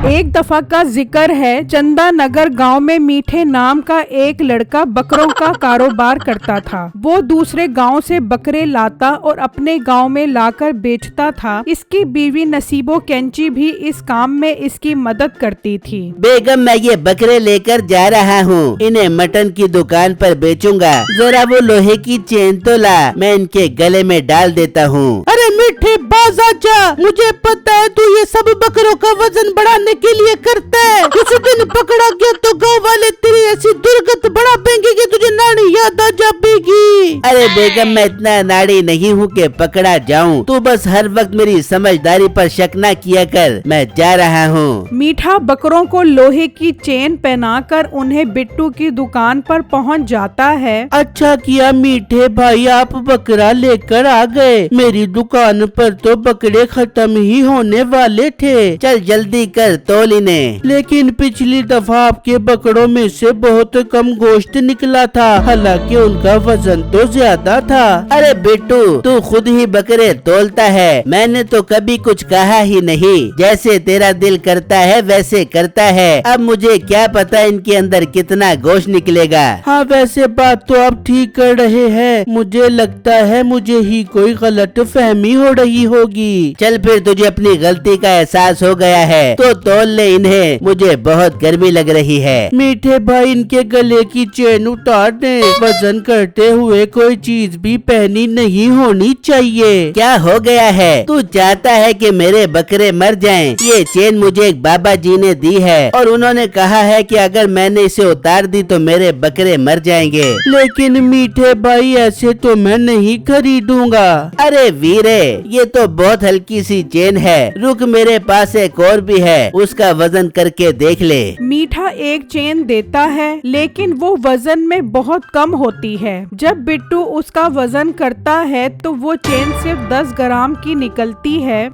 एक दफा का जिक्र है, चंदा नगर गांव में मीठे नाम का एक लड़का बकरों का कारोबार करता था। वो दूसरे गांव से बकरे लाता और अपने गांव में लाकर बेचता था। इसकी बीवी नसीबो कैंची भी इस काम में इसकी मदद करती थी। बेगम, मैं ये बकरे लेकर जा रहा हूँ, इन्हें मटन की दुकान पर बेचूंगा। जरा वो लोहे की चेन तो ला, मैं इनके गले में डाल देता हूँ। अरे मीठे बाज आजा, मुझे पता है तू ये सब बकरों का वजन बढ़ाने के लिए करता है। उस दिन पकड़ा गया तो गाँव वाले तेरी ऐसी दुर्गत बढ़ा देंगे कि तुझे नाड़ी याद आ जाएगी। अरे बेगम, मैं इतना नाड़ी नहीं हूँ कि पकड़ा जाऊँ। तू बस हर वक्त मेरी समझदारी पर शक न किया कर, मैं जा रहा हूँ। मीठा बकरों को लोहे की चेन पहनाकर उन्हें बिट्टू की दुकान पर पहुंच जाता है। अच्छा किया मीठे भाई, आप बकरा लेकर आ गए। मेरी दुकान पर तो बकरे खत्म ही होने वाले थे। चल जल्दी कर, तोल इन्हें। लेकिन पिछली दफा आपके बकरों में से बहुत कम गोश्त निकला था, हालांकि उनका वजन तो ज्यादा था। अरे बिट्टू, तू खुद ही बकरे तोलता है, मैंने तो कभी कुछ कहा ही नहीं। जैसे तेरा दिल करता है वैसे करता है। अब मुझे क्या पता इनके अंदर कितना गोश्त निकलेगा। हाँ, वैसे बात तो आप ठीक कर रहे हैं। मुझे लगता है मुझे ही कोई गलत फहमी हो रही होगी। चल फिर, तुझे अपनी गलती का एहसास हो गया है तो तोल ले इन्हें, मुझे बहुत गर्मी लग रही है। मीठे भाई, इनके गले की चेन उतार दे। वजन करते हुए कोई चीज भी पहनी नहीं होनी चाहिए। क्या हो गया है? तू चाहता है कि मेरे बकरे मर जाएं? ये चेन मुझे एक बाबा जी ने दी है और उन्होंने कहा है कि अगर मैंने इसे उतार दी तो मेरे बकरे मर जाएंगे। लेकिन मीठे भाई, ऐसे तो मैं नहीं खरीदूंगा। अरे वीरे, ये तो बहुत हल्की सी चेन है। रुक, मेरे पास एक और भी है, उसका वजन करके देख ले। मीठा एक चेन देता है, लेकिन वो वजन में बहुत कम होती है। जब बिट्टू उसका वजन करता है तो वो चेन सिर्फ 10 ग्राम की निकलती है।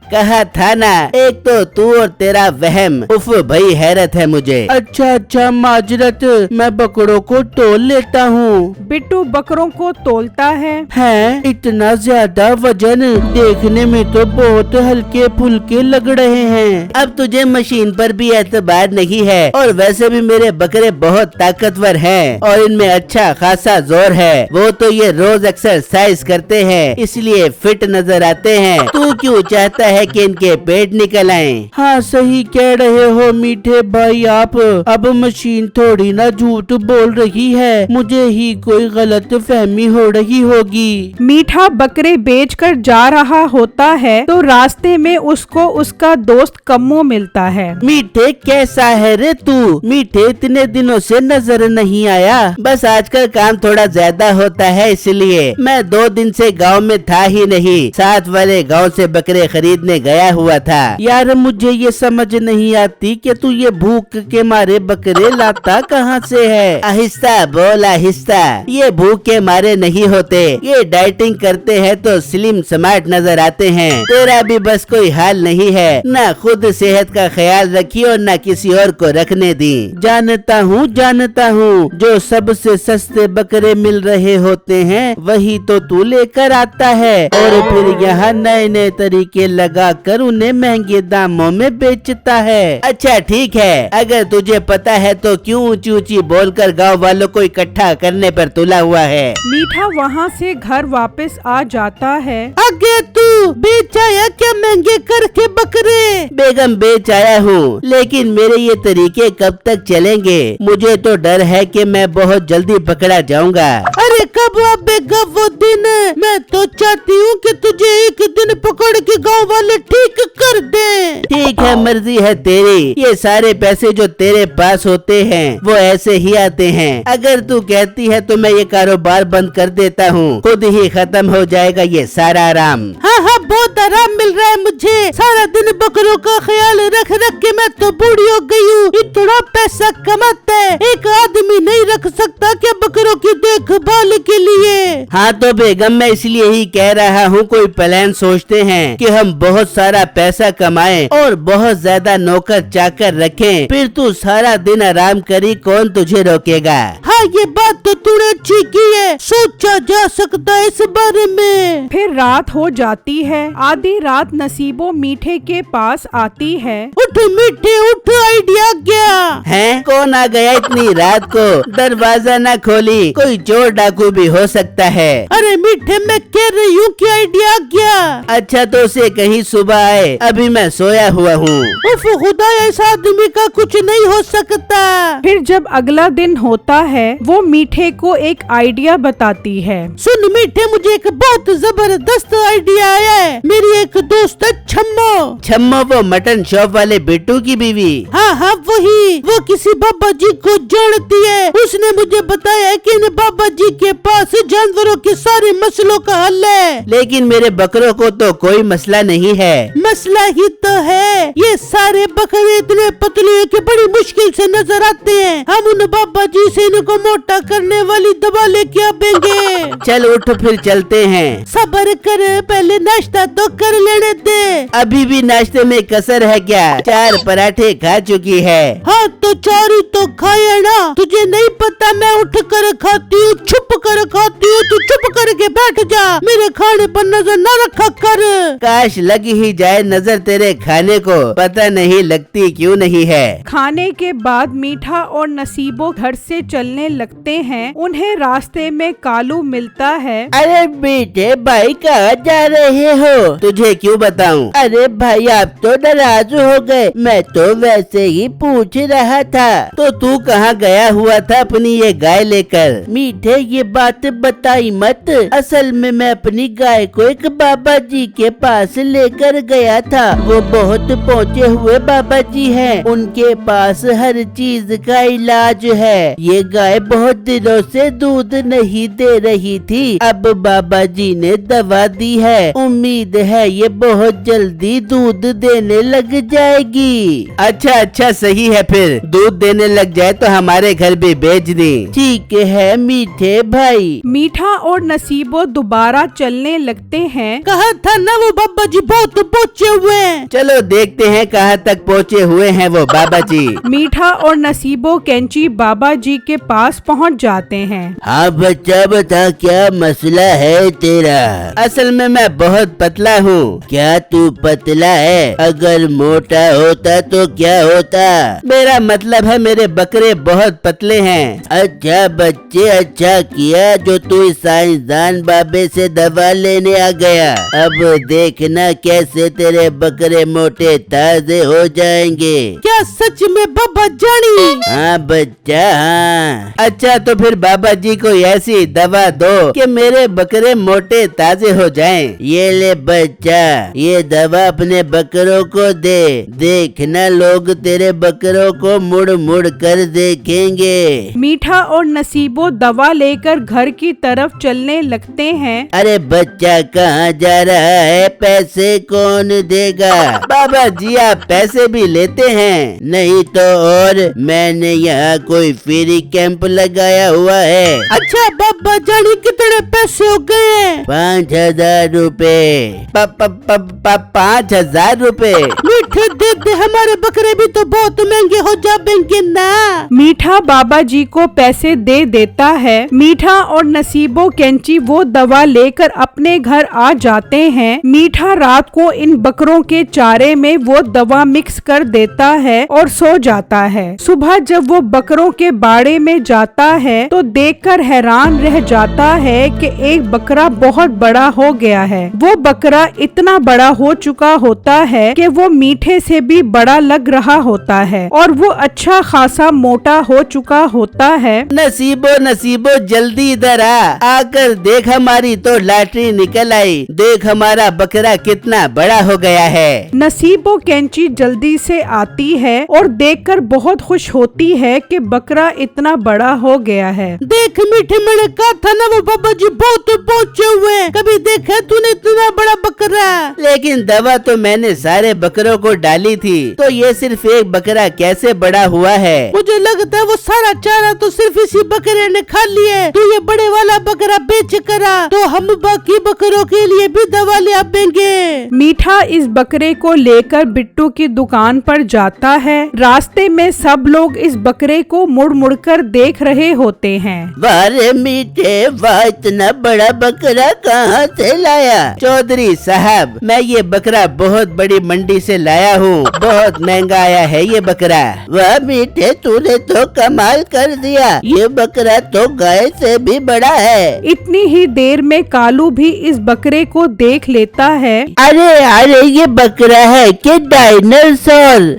कहा था ना, एक तो तू और तेरा वहम। उफ भाई, हैरत है मुझे। अच्छा माजरत, मैं बकरों को तोल लेता हूँ। बिट्टू बकरों को तोलता है। इतना ज्यादा वजन, देखने में तो बहुत हल्के फुल्के लग रहे हैं। अब तुझे मशीन पर भी एतबार नहीं है, और वैसे भी मेरे बकरे बहुत ताकतवर हैं और इनमें अच्छा खासा जोर है। वो तो ये रोज एक्सरसाइज करते हैं, इसलिए फिट नजर आते हैं। तू क्यों चाहता है कि इनके पेट निकल आए? हाँ, सही कह रहे हो मीठे भाई आप। अब मशीन थोड़ी ना झूठ बोल रही है, मुझे ही कोई गलत फहमी हो रही होगी। मीठा बकरे बेचकर जा रहा होता है तो रास्ते में उसको उसका दोस्त कम्मो मिलता है। मीठे, कैसा है रे तू? मीठे, इतने दिनों से नजर नहीं आया। बस आजकल काम थोड़ा ज्यादा होता है, इसलिए मैं 2 दिन से गांव में था ही नहीं। साथ वाले गांव से बकरे खरीदने गया हुआ था। यार, मुझे ये समझ नहीं आती कि तू ये भूख के मारे बकरे लाता कहाँ से है? आहिस्ता बोल, आहिस्ता। ये भूख के मारे नहीं होते, ये डाइटिंग करते हैं तो स्लिम स्मार्ट नजर आते हैं। तेरा भी बस कोई हाल नहीं है, ना खुद सेहत का ख्याल रखी और ना किसी और को रखने दी। जानता हूँ, जो सबसे सस्ते बकरे मिल रहे होते हैं वही तो तू लेकर आता है, और फिर यहाँ नए नए तरीके लगा कर उन्हें महंगे दामों में बेचता है। अच्छा ठीक है, अगर तुझे पता है तो क्यों ऊंची ऊंची बोलकर गांव वालों को इकट्ठा करने पर तुला हुआ है? मीठा वहाँ से घर वापस आ जाता है। आगे तू बेच आया क्या महंगे करके बकरे? बेगम, बेच आया हूँ, लेकिन मेरे ये तरीके कब तक चलेंगे? मुझे तो डर है कि मैं बहुत जल्दी पकड़ा जाऊंगा। अरे कब बेगम वो दिन? मैं तो चाहती हूँ कि तुझे एक दिन पकड़ के गाँव वाले ठीक कर दे। ठीक है, मर्जी है तेरी। ये सारे पैसे जो तेरे पास होते हैं वो ऐसे ही आते हैं। अगर तू कहती है तो मैं ये कारोबार बंद कर देता हूँ, खुद ही खत्म हो जाएगा ये सारा आराम। हाँ, बहुत आराम मिल रहा है मुझे। सारा दिन बकरों का ख्याल रख रख के मैं तो बूढ़ी हो गई हूँ। इतना पैसा कमाता है, एक आदमी नहीं रख सकता क्या बकरों की देखभाल के लिए? हाँ तो बेगम, मैं इसलिए ही कह रहा हूँ, कोई प्लान सोचते हैं कि हम बहुत सारा पैसा कमाएं और बहुत ज्यादा नौकर चाकर रखें, फिर तू सारा दिन आराम करी, कौन तुझे रोकेगा? हाँ, ये बात तो तूने अच्छी की है, सोचा जा सकता है इस बारे में। फिर रात हो जाती है। आधी रात नसीबो मीठे के पास आती है। उठ मीठे उठ, आइडिया क्या हैं? कौन आ गया इतनी रात को? दरवाजा ना खोली, कोई चोर डाकू भी हो सकता है। अरे मीठे मैं कह रही हूँ कि आइडिया क्या। अच्छा तो उसे कहीं सुबह आए, अभी मैं सोया हुआ हूँ। उफ खुदा, ऐसा आदमी का कुछ नहीं हो सकता। फिर जब अगला दिन होता है वो मीठे को एक आइडिया बताती है। सुन मीठे, मुझे एक बहुत जबरदस्त आइडिया आया है। मेरी एक दोस्त है छम्मो। छम्मो वो मटन शॉप वाले बिट्टू की बीवी? हाँ हाँ वही। वो किसी बाबा जी को जानती है। उसने मुझे बताया कि इन बाबा जी के पास जानवरों के सारे मसलों का हल है। लेकिन मेरे बकरों को तो कोई मसला नहीं है। मसला ही तो है, ये सारे बकरे इतने पतले कि बड़ी मुश्किल से नजर आते हैं। हम उन बाबा जी से इनको मोटा करने वाली दवा लेके आएंगे। चल उठ फिर चलते हैं। सब्र कर, पहले नाश्ता तो कर लेने दे। अभी भी नाश्ते में कसर है क्या? 4 पराठे खा चुकी है। हाँ तो 4 ही तो खाए ना। तुझे नहीं पता मैं उठ कर खाती हूँ, छुप कर खाती हूँ। तू चुप करके बैठ जा, मेरे खाने पर नजर न रखा कर। काश लग ही जाए नजर तेरे खाने को, पता नहीं लगती क्यों नहीं है। खाने के बाद मीठा और नसीबो घर से चलने लगते हैं। उन्हें रास्ते में कालू मिलता है। अरे बेटे भाई कहाँ जा रहे हो? तुझे क्यों बताऊं? अरे भाई आप तो नाराज हो गए, मैं तो वैसे ही पूछ रहा था। तो तू कहाँ गया हुआ था अपनी ये गाय लेकर? मीठे ये बात बताई मत। असल में मैं अपनी गाय को एक बाबा जी के पास लेकर गया था। वो बहुत पहुँचे हुए बाबा जी हैं। उनके पास हर चीज का इलाज है। ये गाय बहुत दिनों से दूध नहीं दे रही थी। अब बाबा जी ने दवा दी है। उम्मीद है ये बहुत जल्दी दूध देने लग जाएगी। अच्छा सही है, फिर दूध देने लग जाए तो हमारे घर भी भेज दी। ठीक है मीठे भाई। मीठा और नसीबो दोबारा चलने लगते हैं। कहा था ना वो बाबा जी बहुत पहुँचे हुए हैं। चलो देखते हैं कहाँ तक पहुँचे हुए हैं वो बाबा जी। मीठा और नसीबो कैंची बाबा जी के पास पहुंच जाते हैं। हाँ बच्चा बता क्या मसला है तेरा? असल में मैं बहुत पतला हूँ। क्या तू पतला है? अगर मोटा होता तो क्या होता? मेरा मतलब है मेरे बकरे बहुत पतले हैं। अच्छा बच्चे, अच्छा किया जो तू इस साइंसदान बाबे से दवा लेने आ गया। अब देखना कैसे तेरे बकरे मोटे ताजे हो जाएंगे। क्या सच में बाबा जानी? हाँ बच्चा हाँ। अच्छा तो फिर बाबा जी को ऐसी दवा दो कि मेरे बकरे मोटे ताजे हो जाएं। ये ले बच्चा, ये दवा अपने बकरों को दे। देखना लोग तेरे बकरों को मुड़ मुड़ कर देखेंगे। मीठा और नसीबो दवा लेकर घर की तरफ चलने लगते हैं। अरे बच्चा कहाँ जा रहा है? पैसे कौन देगा? बाबा जी आप पैसे भी लेते हैं? नहीं तो और, मैंने यहाँ कोई फ्री कैंप लगाया हुआ है। अच्छा बाबा जानी कितने पैसे हो गए? 5,000 रुपए। 5,000 रुपए? मीठे दे दे, हमारे बकरे भी तो बहुत महंगे हो जाएंगे ना। मीठा बाबा जी को पैसे दे देता है। मीठा और नसीबो कैंची वो दवा लेकर अपने घर आ जाते हैं। मीठा रात को इन बकरों के चारे में वो दवा मिक्स कर देता है और सो जाता है। सुबह जब वो बकरों के बाड़े में जाता है तो देखकर हैरान रह जाता है कि एक बकरा बहुत बड़ा हो गया है। वो बकरा इतना बड़ा हो चुका होता है कि वो मीठे से भी बड़ा लग रहा होता है और वो अच्छा खासा मोटा हो चुका होता है। नसीबो जल्दी इधर आकर देख, हमारी तो लॉटरी निकल आई। देख हमारा बकरा कितना बड़ा हो गया है। नसीबो कैंची जल्दी से आती है और देखकर बहुत खुश होती है कि बकरा इतना बड़ा हो गया है। देख मीठे, मैंने कहा था ना वो बाबा जी बहुत पहुँचे हुए हैं। कभी देखा तूने इतना बड़ा बकरा? लेकिन दवा तो मैंने सारे बकरों को डाली थी, तो ये सिर्फ एक बकरा कैसे बड़ा हुआ है? मुझे लगता है वो सारा चारा तो सिर्फ इसी बकरे ने खा लिया है। तो ये बड़े वाला बकरा बेच करा तो हम बाकी बकरों के लिए भी दवा ले आएंगे। मीठा इस बकरे को लेकर बिट्टू की दुकान पर जाता है। रास्ते में सब लोग इस बकरे को मुड़ मुड़ कर देख रहे होते हैं। वाह रे मीठे वाह, इतना बड़ा बकरा कहाँ से लाया? चौधरी साहब, मैं ये बकरा बहुत बड़ी मंडी से लाया हूँ, बहुत महंगा आया है ये बकरा। वाह मीठे, तूने तो कमाल कर दिया, ये बकरा तो गाय से भी बड़ा है। इतनी ही देर में कालू भी इस बकरे को देख लेता है। अरे अरे, ये बकरा है कि डायनासोर?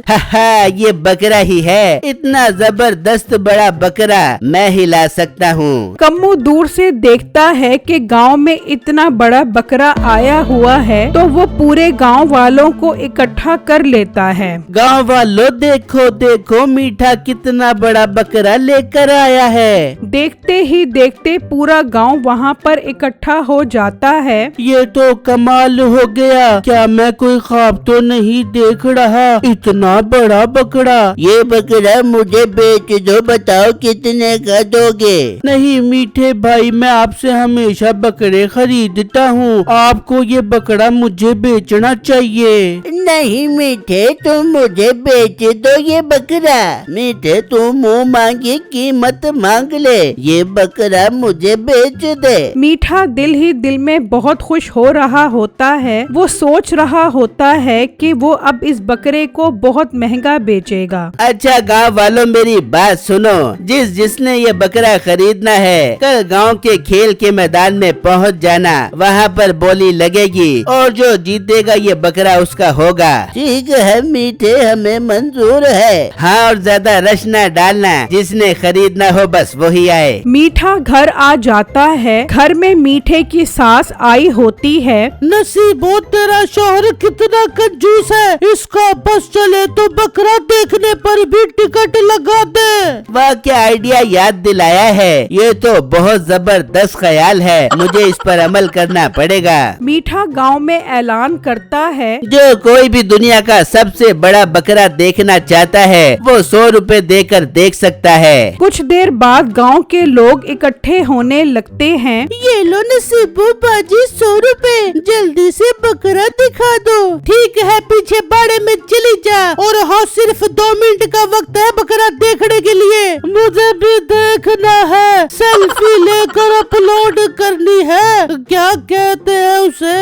ये बकरा ही है, इतना जबरदस्त बड़ा बकरा मैं ही ला सकता हूँ। कम्मू दूर से देखता है कि गांव में इतना बड़ा बकरा आया हुआ है तो वो पूरे गांव वालों को इकट्ठा कर लेता है। गांव वालों देखो देखो, मीठा कितना बड़ा बकरा लेकर आया है। देखते ही देखते पूरा गांव वहाँ पर इकट्ठा हो जाता है। ये तो कमाल हो गया, क्या मैं कोई ख्वाब तो नहीं देख रहा? इतना बड़ा बकरा। ये बकरा मुझे बेच दो, बताओ कितने का दोगे? नहीं मीठे भाई, मैं आपसे हमेशा बकरे खरीदता हूँ, आपको ये बकरा मुझे बेचना चाहिए। नहीं मीठे, तुम मुझे बेच दो ये बकरा। मीठे, तुम मुँह मांगी कीमत मांग ले, ये बकरा मुझे बेच दे। मीठा दिल ही दिल में बहुत खुश हो रहा होता है। वो सोच रहा होता है कि वो अब इस बकरे को बहुत महंगा बेचेगा। अच्छा गांव वालों, मेरी बात सुनो, जिसने ये बकरा खरीदना है कल गांव के खेल के मैदान में पहुंच जाना, वहां पर बोली लगेगी और जो जीतेगा ये बकरा उसका होगा। ठीक है मीठे, हमें मंजूर है। हाँ, और ज्यादा रश न डालना, जिसने खरीदना हो बस वही आए। मीठा घर आ जाता है। घर में मीठे की सास आई होती है। नसीबो, तेरा शौहर कितना कंजूस है, इसका बस चले तो बकरा देखने पर भी टिकट लगा दे। वाह, क्या आइडिया याद दिलाया है, ये तो बहुत जबरदस्त ख्याल है, मुझे इस पर अमल करना पड़ेगा। मीठा गांव में ऐलान करता है, जो कोई भी दुनिया का सबसे बड़ा बकरा देखना चाहता है वो 100 रुपए देकर देख सकता है। कुछ देर बाद गांव के लोग इकट्ठे होने लगते हैं। ये लो नसीबो बाजी, 100 रुपए, जल्दी से बकरा दिखा दो। ठीक है, पीछे बाड़े में चली जा, और हाँ, सिर्फ 2 मिनट का वक्त है बकरा देखने के लिए। मुझे भी देखना है, सेल्फी लेकर अपलोड करनी है, क्या कहते हैं उसे,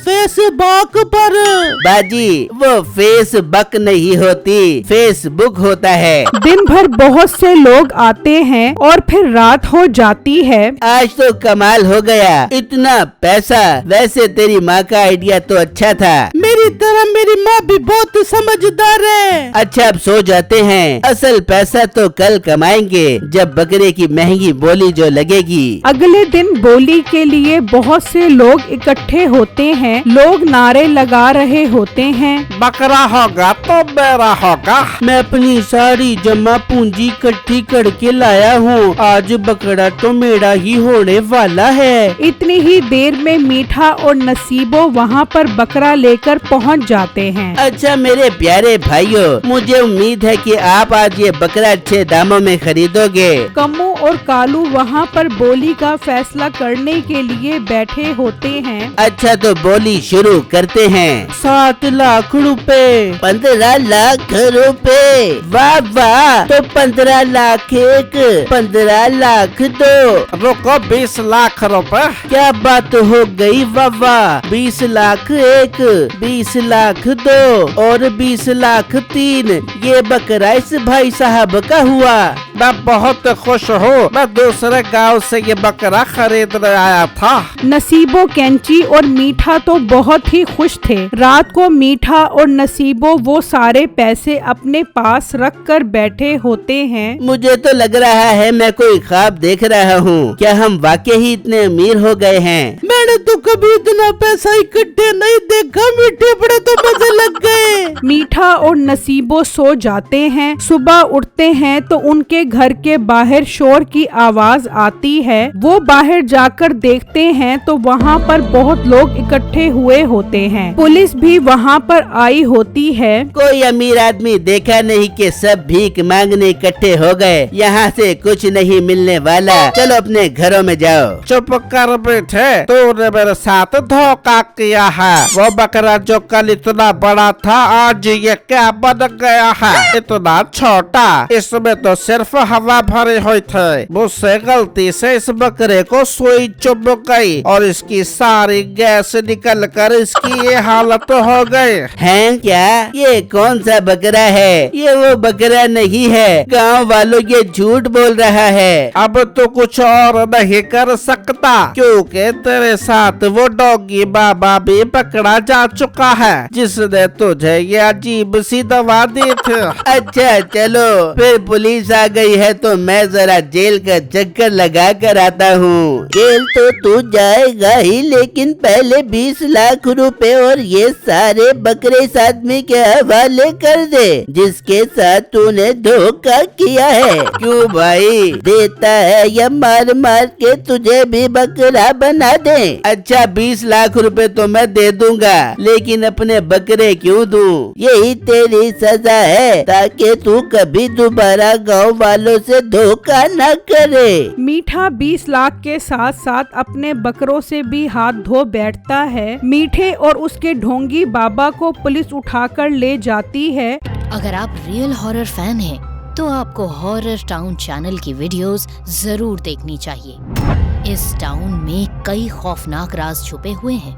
फेसबुक पर। बाजी, वो फेसबुक नहीं होती, फेसबुक होता है। दिन भर बहुत से लोग आते हैं और फिर रात हो जाती है। आज तो कमाल हो गया, इतना पैसा। वैसे तेरी माँ का आइडिया तो अच्छा था। मेरी तरह मेरी माँ भी बहुत समझदार है। अच्छा, अब सो जाते हैं, असल पैसा तो कल कमाएंगे जब बकरे की महंगी बोली जो लगेगी। अगले दिन बोली के लिए बहुत से लोग इकट्ठे होते हैं। लोग नारे लगा रहे होते हैं। बकरा होगा तो मेरा होगा। मैं अपनी सारी जमा पूंजी इकट्ठी करके लाया हूँ, आज बकरा तो मेरा ही होने वाला है। इतनी ही देर में मीठा और नसीबो वहाँ पर बकरा लेकर पहुँच जाते हैं। अच्छा मेरे प्यारे भाइयों, मुझे उम्मीद है कि आप आज ये बकरा अच्छे दामों में खरीदोगे। कम्मू और कालू वहाँ पर बोली का फैसला करने के लिए बैठे होते हैं। अच्छा, तो बोली शुरू करते हैं। 7 लाख रुपए। 15 लाख रुपए। वाह वाह, तो 15 लाख एक, 15 लाख दो। रुको, 20 लाख रुपए। क्या बात हो गई, वाह वाह। 20 लाख एक, 20 लाख दो और 20 लाख 3। ये बकरा इस भाई साहब का हुआ। मैं बहुत खुश हूँ, मैं दूसरे गांव से ये बकरा खरीदने आया था। नसीबो, कैंची और मीठा तो बहुत ही खुश थे। रात को मीठा और नसीबो वो सारे पैसे अपने पास रख कर बैठे होते हैं। मुझे तो लग रहा है मैं कोई ख्वाब देख रहा हूँ। क्या हम वाकई ही इतने अमीर हो गए हैं? मैंने तो कभी इतना पैसा इकट्ठे नहीं देखा, मीठे बड़े तो मजे लग गए। मीठा और नसीबो सो जाते हैं। सुबह उठते हैं तो उनके घर के बाहर शोर की आवाज आती है। वो बाहर जाकर देखते हैं तो वहाँ पर बहुत लोग इकट्ठे हुए होते हैं। पुलिस भी वहाँ पर आई होती है। कोई अमीर आदमी देखा नहीं कि सब भीख मांगने इकट्ठे हो गए। यहाँ से कुछ नहीं मिलने वाला, चलो अपने घरों में जाओ। चुप कर बैठे, तूने मेरे साथ धोखा किया है। वो बकरा जो कल इतना बड़ा था आज ये क्या बन गया है, इतना छोटा। इसमें तो सिर्फ हवा भरी हुई थी। मुझसे गलती से इस बकरे को सुई चुभ गई और इसकी सारी गैस निकल कर इसकी ये हालत हो गई। हैं क्या? ये कौन सा बकरा है? ये वो बकरा नहीं है। गांव वालों ये झूठ बोल रहा है। अब तो कुछ और नहीं कर सकता क्योंकि तेरे साथ वो डॉगी बाबा भी पकड़ा जा चुका है जिसने तुझे ये अजीब सी दवा दी थी। अच्छा चलो, फिर पुलिस आ गई है तो मैं जरा जेल का चक्कर लगा कर आता हूँ। जेल तो तू जाएगा ही, लेकिन पहले 20 लाख रुपए और ये सारे बकरे इस आदमी के हवाले कर दे जिसके साथ तूने धोखा किया है। क्यों भाई, देता है या मार मार के तुझे भी बकरा बना दे? अच्छा 20 लाख रुपए तो मैं दे दूंगा, लेकिन अपने बकरे क्यों दूं? यही तेरी सजा है ताकि तू कभी दोबारा गांव वालों से धोखा न करे। मीठा 20 लाख के साथ साथ अपने बकरों से भी हाथ धो बैठता है। मीठे और उसके ढोंगी बाबा को पुलिस उठाकर ले जाती है। अगर आप रियल हॉरर फैन हैं, तो आपको हॉरर टाउन चैनल की वीडियोस जरूर देखनी चाहिए। इस टाउन में कई खौफनाक राज छुपे हुए हैं,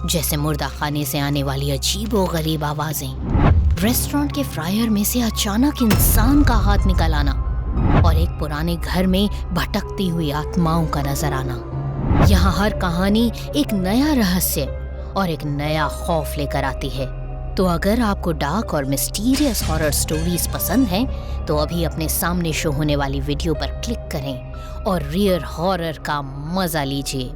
जैसे मुर्दा खाने से आने वाली अजीबो गरीब आवाजें, रेस्टोरेंट के फ्रायर में से अचानक इंसान का हाथ निकल आना और एक पुराने घर में भटकती हुई आत्माओं का नजर आना। यहाँ हर कहानी एक नया रहस्य और एक नया खौफ लेकर आती है। तो अगर आपको डार्क और मिस्टीरियस हॉरर स्टोरीज पसंद हैं, तो अभी अपने सामने शो होने वाली वीडियो पर क्लिक करें और रियल हॉरर का मजा लीजिए।